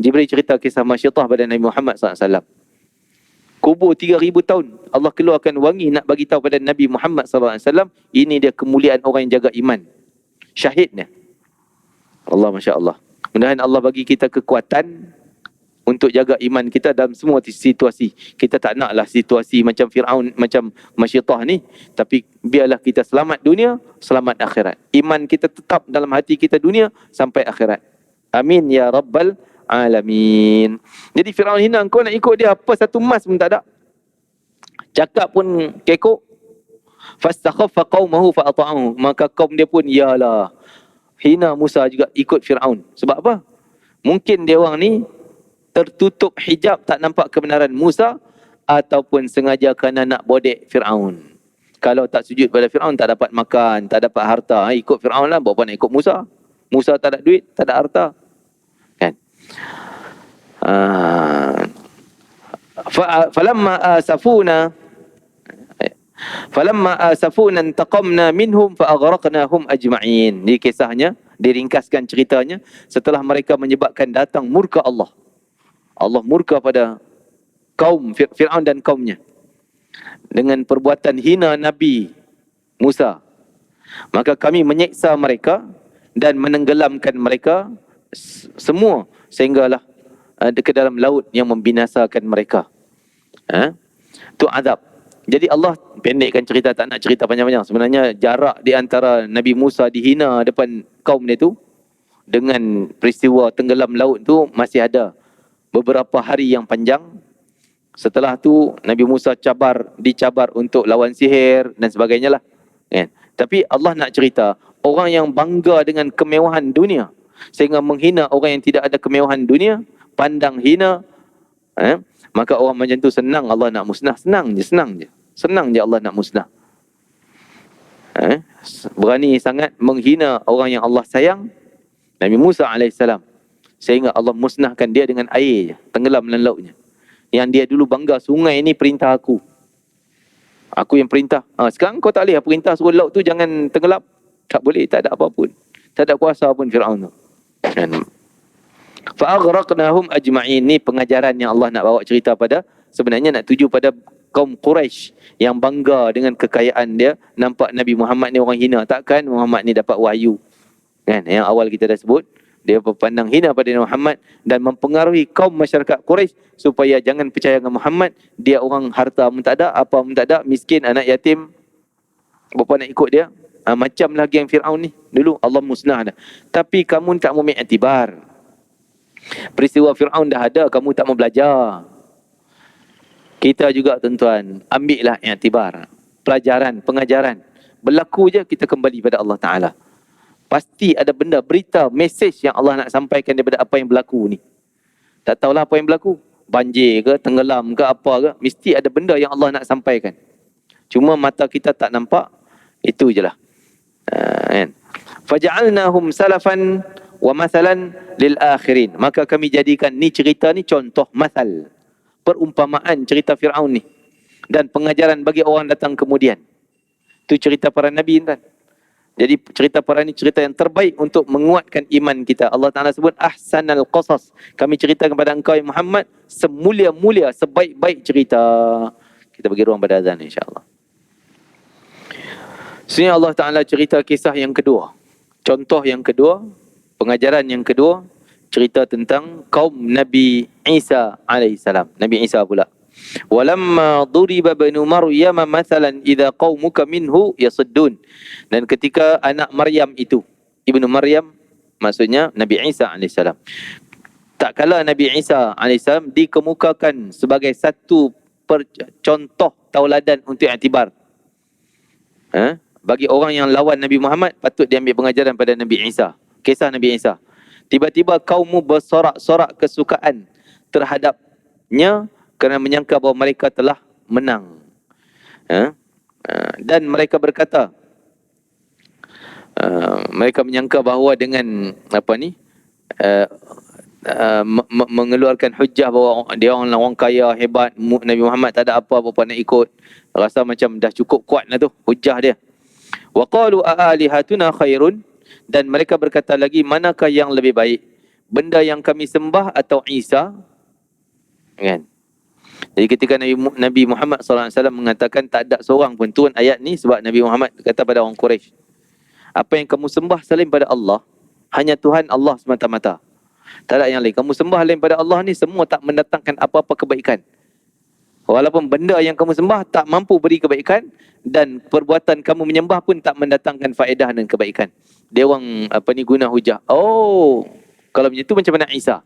Jibril cerita kisah Masyitah pada Nabi Muhammad SAW. Kubur 3,000 tahun, Allah keluarkan wangi nak bagi tahu pada Nabi Muhammad SAW, ini dia kemuliaan orang yang jaga iman. Syahidnya. Allah, Masya Allah. Mudah-mudahan Allah bagi kita kekuatan untuk jaga iman kita dalam semua situasi. Kita tak naklah situasi macam Firaun, macam Masyitah ni, tapi biarlah kita selamat dunia, selamat akhirat. Iman kita tetap dalam hati kita dunia sampai akhirat. Amin ya Rabbal Alamin. Jadi Firaun hina, kau nak ikut dia, apa satu emas pun tak ada. Cakap pun kekok. Fastakhaffa qaumahu fa'ata'ahu. Maka kaum dia pun, yalah, hina Musa juga ikut Firaun. Sebab apa? Mungkin dia orang ni tertutup hijab, tak nampak kebenaran Musa, ataupun sengaja kerana nak bodek Firaun. Kalau tak sujud pada Firaun, tak dapat makan, tak dapat harta. Ikut Firaun lah, buat apa nak ikut Musa? Musa tak ada duit, tak ada harta. Kan? Falamma asafuna intaqamna minhum fa'aghraqnahum ajma'in. Di kisahnya, diringkaskan ceritanya, setelah mereka menyebabkan datang murka Allah. Allah murka pada kaum Fir'aun dan kaumnya dengan perbuatan hina Nabi Musa. Maka kami menyiksa mereka dan menenggelamkan mereka semua sehinggalah ke dalam laut yang membinasakan mereka. Itu azab. Jadi Allah pendekkan cerita, tak nak cerita panjang-panjang. Sebenarnya jarak di antara Nabi Musa dihina depan kaum dia tu dengan peristiwa tenggelam laut tu masih ada beberapa hari yang panjang. Setelah tu Nabi Musa dicabar untuk lawan sihir dan sebagainya lah. Kan? Tapi Allah nak cerita orang yang bangga dengan kemewahan dunia sehingga menghina orang yang tidak ada kemewahan dunia, pandang hina, maka orang macam tu senang Allah nak musnah. Senang je Allah nak musnah. Berani sangat menghina orang yang Allah sayang, Nabi Musa AS, sehingga Allah musnahkan dia dengan air je, tenggelam dalam lautnya. Yang dia dulu bangga, sungai ni perintah aku yang perintah. Sekarang kau tak boleh perintah suruh laut tu jangan tenggelam. Tak boleh, tak ada apa pun, tak ada kuasa pun Fir'aun tu. Fa'aghraqnahum ajma'in. Ni pengajaran yang Allah nak bawa cerita pada, sebenarnya nak tuju pada kaum Quraisy yang bangga dengan kekayaan dia. Nampak Nabi Muhammad ni orang hina. Takkan Muhammad ni dapat wahyu. Kan? Yang awal kita dah sebut, dia berpandang hina pada Nabi Muhammad dan mempengaruhi kaum masyarakat Quraisy supaya jangan percaya dengan Muhammad. Dia orang harta pun tak ada, apa pun tak ada, miskin, anak yatim, berapa nak ikut dia. Macamlah geng Fir'aun ni. Dulu Allah musnah dah. Tapi kamu tak mau ambil iktibar. Peristiwa Fir'aun dah ada, kamu tak mau belajar. Kita juga tuan-tuan, ambillah iktibar, pelajaran, pengajaran. Berlaku je kita kembali pada Allah Ta'ala. Pasti ada benda, berita, mesej yang Allah nak sampaikan daripada apa yang berlaku ni. Tak tahulah apa yang berlaku. Banjir ke, tenggelam ke, apa ke. Mesti ada benda yang Allah nak sampaikan. Cuma mata kita tak nampak. Itu je lah. Faja'alnahum salafan wa mathalan lil akhirin. Maka kami jadikan ni cerita ni contoh mathal, perumpamaan cerita Fir'aun ni, dan pengajaran bagi orang datang kemudian. Itu cerita para Nabi kan. Jadi cerita para ni cerita yang terbaik untuk menguatkan iman kita. Allah Ta'ala sebut ahsanal qasas. Kami cerita kepada engkau ya Muhammad semulia-mulia, sebaik-baik cerita. Kita bagi ruang pada azan insya-Allah. Sini Allah Ta'ala cerita kisah yang kedua. Contoh yang kedua, pengajaran yang kedua, cerita tentang kaum Nabi Isa alaihissalam. Nabi Isa pula. Walamma duriba banu Maryam mathalan idza qaumuka minhu yasuddun. Dan ketika anak Maryam itu, ibnu Maryam, maksudnya Nabi Isa alaihissalam. Tak kala Nabi Isa alaihissalam dikemukakan sebagai satu contoh tauladan untuk iktibar. Bagi orang yang lawan Nabi Muhammad, patut diambil pengajaran pada Nabi Isa. Kisah Nabi Isa. Tiba-tiba kaummu bersorak-sorak kesukaan terhadapnya kerana menyangka bahawa mereka telah menang. Dan mereka berkata, mereka menyangka bahawa dengan mengeluarkan hujah bahawa dia orang kaya, hebat, Nabi Muhammad tak ada apa-apa nak ikut. Rasa macam dah cukup kuat lah tu hujah dia. Wa qalu a'alihatuna khairun. Dan mereka berkata lagi, manakah yang lebih baik, benda yang kami sembah atau Isa? Kan? Jadi ketika Nabi Muhammad SAW mengatakan tak ada seorang pun, turun ayat ni sebab Nabi Muhammad kata pada orang Quraisy, apa yang kamu sembah selain pada Allah, hanya Tuhan Allah semata-mata. Tak ada yang lain. Kamu sembah lain pada Allah ni semua tak mendatangkan apa-apa kebaikan. Walaupun benda yang kamu sembah tak mampu beri kebaikan, dan perbuatan kamu menyembah pun tak mendatangkan faedah dan kebaikan. Dia orang guna hujah. Oh, kalau macam tu macam mana Isa?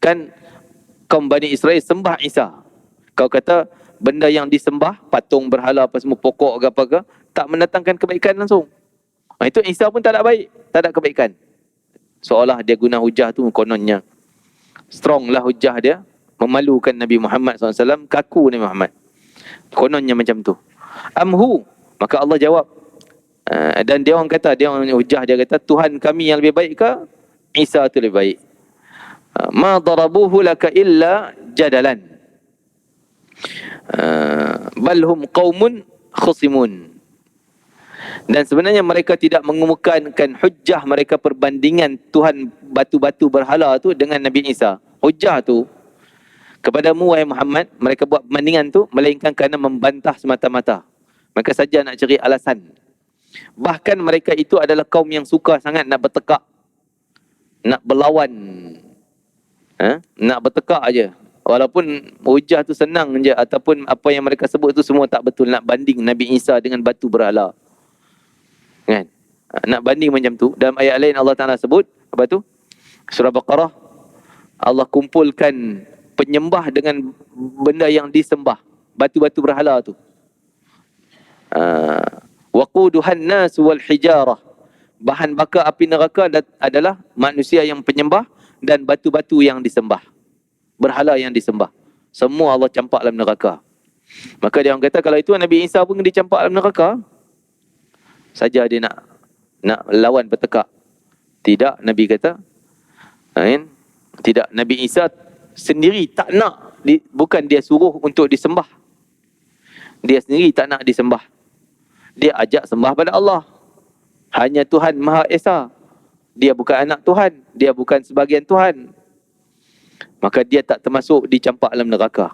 Kan kaum Bani Israel sembah Isa. Kau kata benda yang disembah, patung, berhala, apa semua, pokok ke apa ke, tak mendatangkan kebaikan langsung. Itu Isa pun tak ada baik, tak ada kebaikan. Seolah dia guna hujah tu kononnya strong lah hujah dia, memalukan Nabi Muhammad SAW, kaku Nabi Muhammad. Kononnya macam tu. Amhu, maka Allah jawab, Dan dia orang kata, dia orang hujah, dia kata Tuhan kami yang lebih baik ke Isa tu lebih baik. Ma darabuhu laka illa jadalan, bal hum qaumun khusimun. Dan sebenarnya mereka tidak mengemukakan hujah mereka perbandingan Tuhan batu-batu berhala tu dengan Nabi Isa. Hujah tu kepadamu wahai Muhammad, mereka buat perbandingan tu melainkan kerana membantah semata-mata. Mereka saja nak cari alasan. Bahkan mereka itu adalah kaum yang suka sangat nak bertekak, nak berlawan, nak bertekak aja. Walaupun hujah tu senang je, ataupun apa yang mereka sebut tu semua tak betul. Nak banding Nabi Isa dengan batu berhala, kan? Nak banding macam tu. Dalam ayat lain Allah Ta'ala sebut apa tu? Surah Baqarah, Allah kumpulkan penyembah dengan benda yang disembah, batu-batu berhala tu. Waquduhan nas wal hijarah, bahan bakar api neraka adalah manusia yang penyembah dan batu-batu yang disembah, berhala yang disembah. Semua Allah campak dalam neraka. Maka dia orang kata kalau itu Nabi Isa pun dicampak dalam neraka saja, dia nak lawan bertekak. Tidak, Nabi kata, tidak, Nabi Isa sendiri tak nak, bukan dia suruh untuk disembah. Dia sendiri tak nak disembah. Dia ajak sembah pada Allah. Hanya Tuhan Maha Esa. Dia bukan anak Tuhan, dia bukan sebahagian Tuhan. Maka dia tak termasuk dicampak dalam neraka.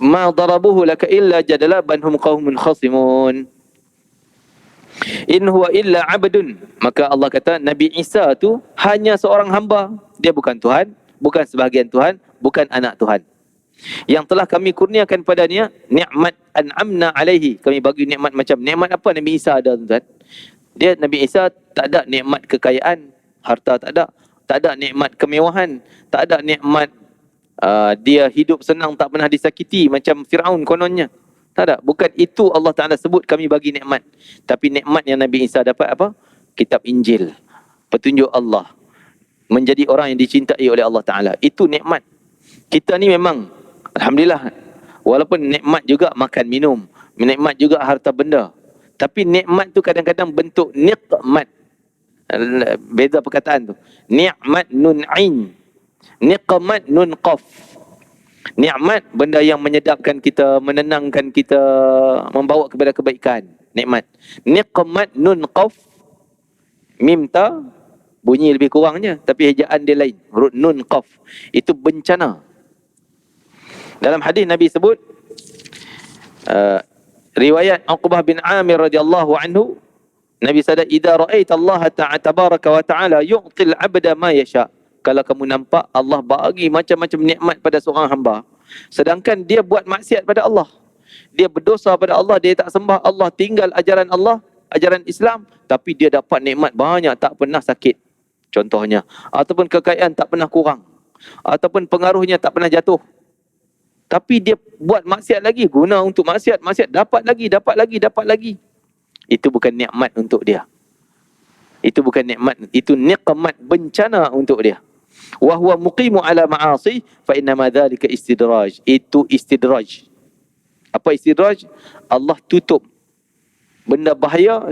Ma darabuhu laka illa jadala banhum qaumun khasimun. In huwa illa abdun. Maka Allah kata Nabi Isa tu hanya seorang hamba. Dia bukan Tuhan, bukan sebahagian Tuhan, bukan anak Tuhan. Yang telah kami kurniakan padanya nikmat an'amna alaihi. Kami bagi nikmat macam nikmat apa Nabi Isa ada, tuan? Dia Nabi Isa tak ada nikmat kekayaan, harta tak ada. Tak ada nikmat kemewahan, tak ada nikmat dia hidup senang tak pernah disakiti macam Firaun kononnya. Tak ada. Bukan itu Allah Ta'ala sebut kami bagi nikmat. Tapi nikmat yang Nabi Isa dapat apa? Kitab Injil, petunjuk Allah, menjadi orang yang dicintai oleh Allah Ta'ala. Itu nikmat. Kita ni memang alhamdulillah, walaupun nikmat juga makan minum, nikmat juga harta benda, tapi nikmat tu kadang-kadang bentuk nikmat. Beza perkataan tu. Nikmat nun ain, nikmat nun qaf. Nikmat benda yang menyedapkan kita, menenangkan kita, membawa kepada kebaikan. Nikmat. Nikmat nun qaf, mim ta bunyi lebih kurangnya, tapi ejaan dia lain. Huruf nun qaf. Itu bencana. Dalam hadis Nabi sebut, riwayat Uqbah bin Amir radhiyallahu anhu, Nabi sadar, idza ra'aita Allah tabaraka wa ta'ala yu'til 'abda ma yasha. Kalau kamu nampak Allah bagi macam-macam nikmat pada seorang hamba, sedangkan dia buat maksiat pada Allah, dia berdosa pada Allah, dia tak sembah Allah, tinggal ajaran Allah, ajaran Islam, tapi dia dapat nikmat banyak, tak pernah sakit contohnya, ataupun kekayaan tak pernah kurang, ataupun pengaruhnya tak pernah jatuh, tapi dia buat maksiat lagi, guna untuk maksiat, dapat lagi. Itu bukan nikmat untuk dia. Itu bukan nikmat, itu nikmat, bencana untuk dia. Wa huwa muqimu ala ma'asi fa inna ma dzalika istidraj. Itu istidraj. Apa istidraj? Allah tutup benda bahaya,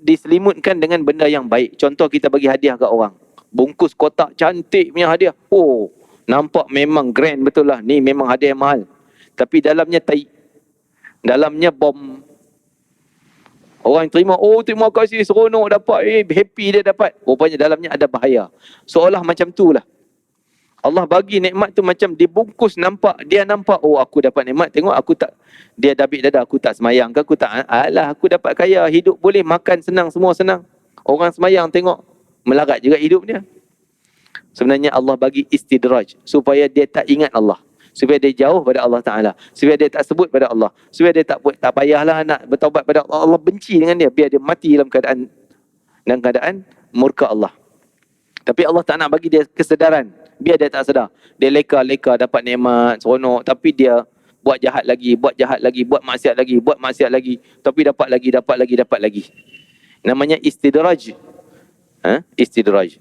diselimutkan dengan benda yang baik. Contoh, kita bagi hadiah ke orang, bungkus kotak cantik punya hadiah. Oh, nampak memang grand betul lah, ni memang hadiah yang mahal, tapi dalamnya tai, dalamnya bom. Orang yang terima, oh terima kasih, seronok dapat, happy dia dapat. Rupanya dalamnya ada bahaya. Seolah macam tu lah. Allah bagi nikmat tu macam dibungkus, nampak, dia nampak, oh aku dapat nikmat, tengok aku tak, dia dabik dada, aku tak semayang ke, aku tak, alah aku dapat kaya, hidup boleh, makan senang, semua senang. Orang semayang tengok, melarat juga hidup dia. Sebenarnya Allah bagi istidraj, supaya dia tak ingat Allah, supaya dia jauh pada Allah Ta'ala, supaya dia tak sebut pada Allah, supaya dia tak payahlah nak bertaubat pada Allah. Allah benci dengan dia, biar dia mati dalam keadaan murka Allah. Tapi Allah tak nak bagi dia kesedaran, biar dia tak sedar. Dia leka-leka dapat nikmat, seronok, tapi dia buat jahat lagi, buat maksiat lagi, tapi dapat lagi. Namanya istidraj. Istidraj.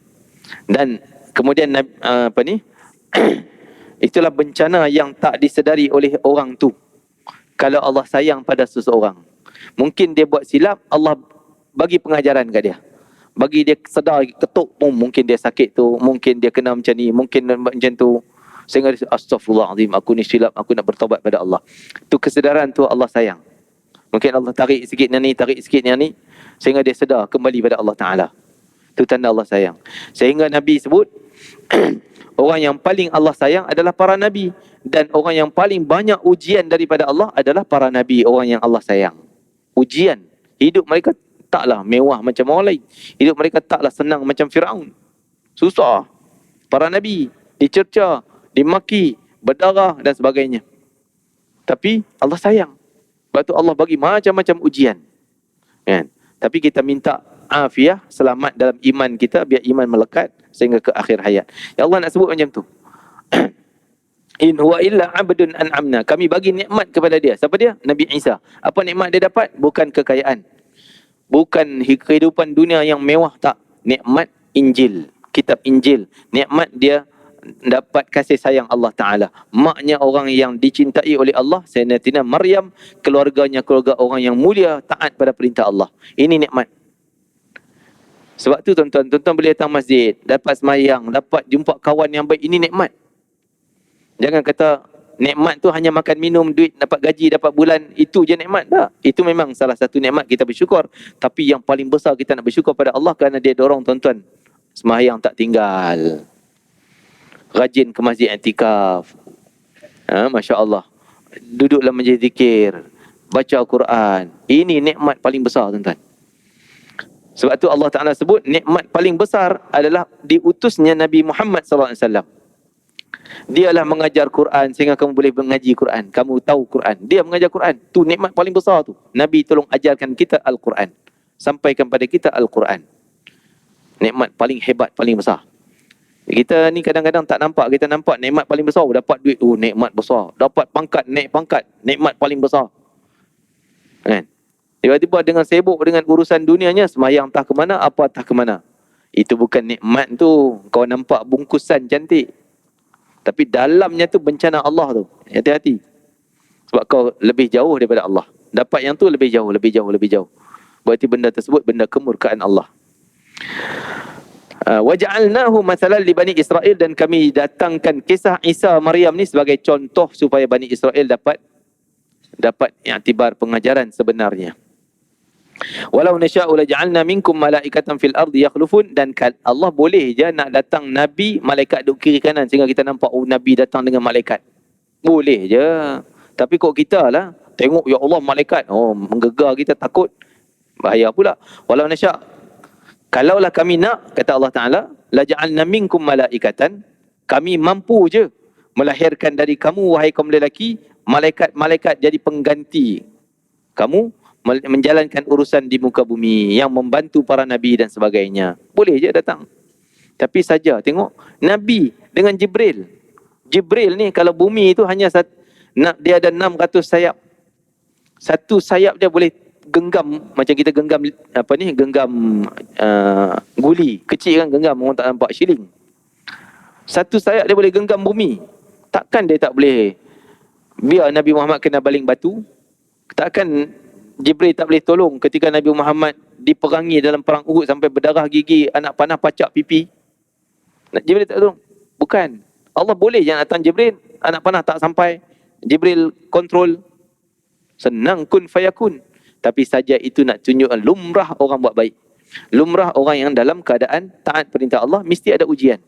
Dan kemudian itulah bencana yang tak disedari oleh orang tu kalau Allah sayang pada seseorang. Mungkin dia buat silap, Allah bagi pengajaran kat dia. Bagi dia sedar, ketuk, mungkin dia sakit tu, mungkin dia kena macam ni, mungkin macam tu. Sehingga dia, astagfirullahaladzim, aku ni silap, aku nak bertaubat pada Allah. Tu kesedaran tu Allah sayang. Mungkin Allah tarik sikit yang ni, tarik sikit yang ni, sehingga dia sedar kembali pada Allah Ta'ala. Itu tanda Allah sayang. Sehingga Nabi sebut, orang yang paling Allah sayang adalah para Nabi. Dan orang yang paling banyak ujian daripada Allah adalah para Nabi, orang yang Allah sayang. Ujian. Hidup mereka taklah mewah macam orang lain. Hidup mereka taklah senang macam Firaun. Susah. Para Nabi dicerca, dimaki, berdarah dan sebagainya. Tapi Allah sayang. Sebab tu Allah bagi macam-macam ujian. Kan? Tapi kita minta afiah, selamat dalam iman kita, biar iman melekat sehingga ke akhir hayat. Ya Allah nak sebut macam tu. In huwa illa abdun an'amna. Kami bagi nikmat kepada dia. Siapa dia? Nabi Isa. Apa nikmat dia dapat? Bukan kekayaan. Bukan kehidupan dunia yang mewah, tak. Nikmat Injil. Kitab Injil. Nikmat dia dapat kasih sayang Allah Ta'ala. Maknya orang yang dicintai oleh Allah, Sayyidatina Maryam, keluarganya keluarga orang yang mulia, taat pada perintah Allah. Ini nikmat. Sebab tu tuan-tuan boleh datang masjid, dapat semayang, dapat jumpa kawan yang baik. Ini nikmat. Jangan kata nikmat tu hanya makan minum, duit, dapat gaji, dapat bulan, itu je nikmat. Tak. Itu memang salah satu nikmat kita bersyukur. Tapi yang paling besar kita nak bersyukur pada Allah kerana dia dorong tuan-tuan semayang tak tinggal, rajin ke masjid i'tikaf. Masya Allah. Duduklah majlis zikir, baca Al-Quran. Ini nikmat paling besar tuan-tuan. Sebab tu Allah Ta'ala sebut nikmat paling besar adalah diutusnya Nabi Muhammad SAW. Dialah mengajar Quran sehingga kamu boleh mengaji Quran. Kamu tahu Quran. Dia mengajar Quran. Tu nikmat paling besar tu. Nabi tolong ajarkan kita Al-Quran. Sampaikan pada kita Al-Quran. Nikmat paling hebat, paling besar. Kita ni kadang-kadang tak nampak. Kita nampak nikmat paling besar. Dapat duit, nikmat besar. Dapat pangkat, naik pangkat, nikmat paling besar. Kan? Tiba-tiba dengan sibuk dengan urusan dunianya, semayang entah ke mana, apa entah ke mana. Itu bukan nikmat tu. Kau nampak bungkusan cantik. Tapi dalamnya tu bencana Allah tu. Hati-hati. Sebab kau lebih jauh daripada Allah. Dapat yang tu lebih jauh, lebih jauh, lebih jauh. Berarti benda tersebut benda kemurkaan Allah. Waja'alnahu mathalan li Bani Israel, dan kami datangkan kisah Isa Maryam ni sebagai contoh supaya Bani Israel dapat iktibar pengajaran sebenarnya. Walau nasya'u laja'alna minkum malaikatan fil ardi yakhlufun, dan Allah boleh je nak datang Nabi, malaikat duduk kiri kanan sehingga kita nampak Nabi datang dengan malaikat. Boleh je. Tapi kok kita lah tengok, ya Allah malaikat, menggegar kita, takut, bahaya pula. Walau nasya', kalaulah kami nak, kata Allah Ta'ala, laja'alna minkum malaikatan, kami mampu je melahirkan dari kamu wahai kaum lelaki malaikat-malaikat jadi pengganti kamu menjalankan urusan di muka bumi, yang membantu para Nabi dan sebagainya. Boleh je datang. Tapi saja tengok Nabi dengan Jibril. Jibril ni kalau bumi itu hanya dia ada 600 sayap. Satu sayap dia boleh genggam macam kita genggam genggam guli. Kecil kan genggam, orang tak nampak, shilling. Satu sayap dia boleh genggam bumi. Takkan dia tak boleh biar Nabi Muhammad kena baling batu? Takkan Jibril tak boleh tolong ketika Nabi Muhammad diperangi dalam perang Uhud sampai berdarah gigi, anak panah pacak pipi? Jibril tak tolong? Bukan. Allah boleh je datang Jibril, anak panah tak sampai, Jibril kontrol. Senang, kun fayakun. Tapi saja itu nak tunjukkan lumrah orang buat baik. Lumrah orang yang dalam keadaan taat perintah Allah mesti ada ujian.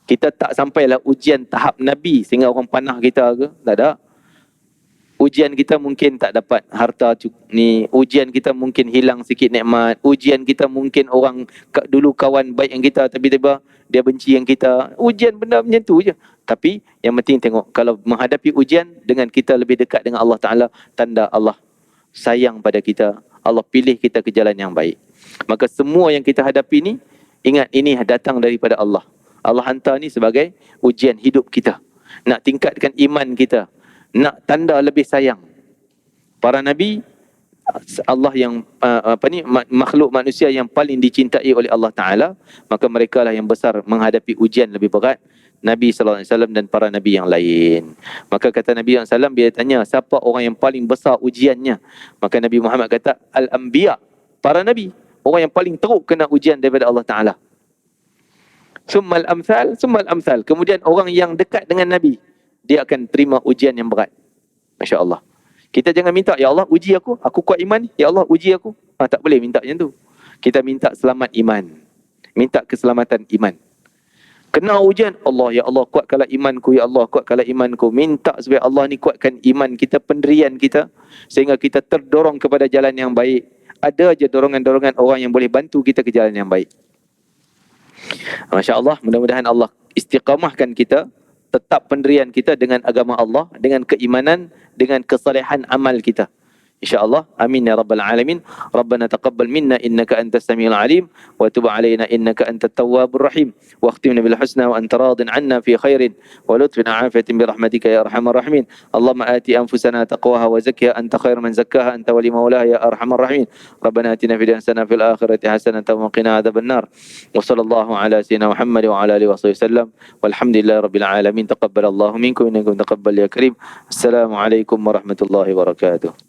Kita tak sampailah ujian tahap Nabi sehingga orang panah kita ke? Tak ada. Ujian kita mungkin tak dapat harta ni, ujian kita mungkin hilang sikit nikmat, ujian kita mungkin orang dulu kawan baik yang kita tapi tiba dia benci yang kita. Ujian benda macam tu je. Tapi yang penting tengok, kalau menghadapi ujian dengan kita lebih dekat dengan Allah Ta'ala, tanda Allah sayang pada kita. Allah pilih kita ke jalan yang baik. Maka semua yang kita hadapi ni, ingat ini datang daripada Allah. Allah hantar ni sebagai ujian hidup kita. Nak tingkatkan iman kita, nak tanda lebih sayang. Para Nabi, Allah yang makhluk manusia yang paling dicintai oleh Allah Ta'ala, maka mereka lah yang besar menghadapi ujian lebih berat. Nabi sallallahu alaihi wasallam dan para nabi yang lain. Maka kata Nabi sallallahu alaihi wasallam, bila tanya siapa orang yang paling besar ujiannya, maka Nabi Muhammad kata al-anbiya, para nabi, orang yang paling teruk kena ujian daripada Allah Taala. Summal amsal. Kemudian orang yang dekat dengan Nabi, dia akan terima ujian yang berat. Masya-Allah. Kita jangan minta, ya Allah uji aku kuat iman ni. Ya Allah uji aku. Tak boleh minta macam tu. Kita minta selamat iman. Minta keselamatan iman. Kena ujian, Allah, ya Allah kuatkanlah imanku, ya Allah kuatkanlah imanku. Minta supaya Allah ni kuatkan iman kita, pendirian kita, sehingga kita terdorong kepada jalan yang baik. Ada aja dorongan-dorongan orang yang boleh bantu kita ke jalan yang baik. Masya Allah, mudah-mudahan Allah istiqamahkan kita, tetap pendirian kita dengan agama Allah, dengan keimanan, dengan kesalehan amal kita. InsyaAllah. Amin ya Rabbal Alamin. Rabbana taqabbal minna innaka antas samiul alim wa tub alaina innaka antat tawwabur rahim wa akhtimna bil husna wa anta radin anna fi khairin wa lutfin afiyatin bi rahmatika ya arhamar rahimin. Allahumma ati anfusana taqwaha wa zakkiha anta khairu man zakkaha anta wali maulaha ya arhamar rahimin. Rabbana atina fid dunya hasanah fil akhirati hasanah wa qina adzaban nar. Wa sallallahu ala sayyidina Muhammad wa ala alihi wasallam. Walhamdulillahi rabbil alamin. Taqabbalallahu minkum innakum taqabbal ya karim. Assalamualaikum warahmatullahi wabarakatuh.